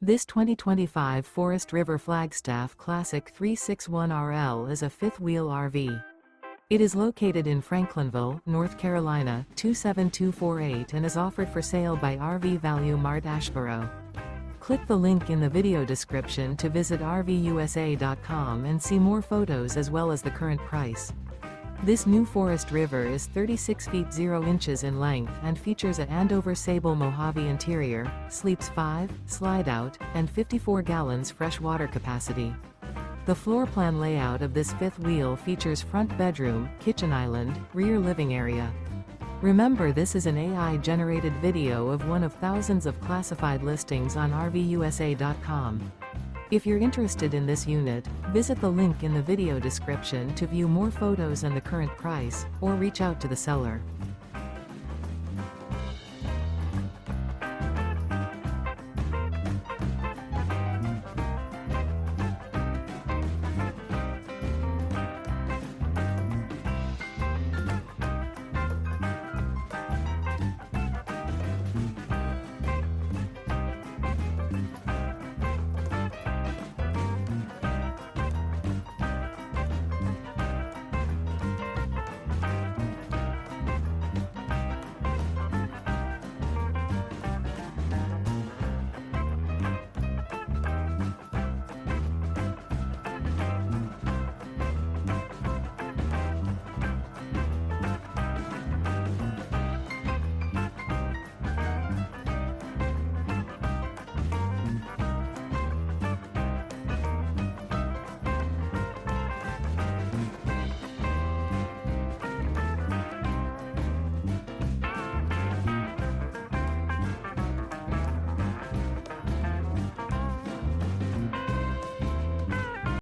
This 2025 Forest River Flagstaff Classic 361RL is a fifth-wheel RV. It is located in Franklinville, North Carolina, 27248 and is offered for sale by RV Value Mart Asheboro. Click the link in the video description to visit RVUSA.com and see more photos as well as the current price. This new Forest River is 36 feet 0 inches in length and features a Andover-Sable Mojave interior, sleeps 5, slide-out, and 54 gallons fresh water capacity. The floor plan layout of this fifth wheel features front bedroom, kitchen island, rear living area. Remember, this is an AI-generated video of one of thousands of classified listings on RVUSA.com. If you're interested in this unit, visit the link in the video description to view more photos and the current price, or reach out to the seller.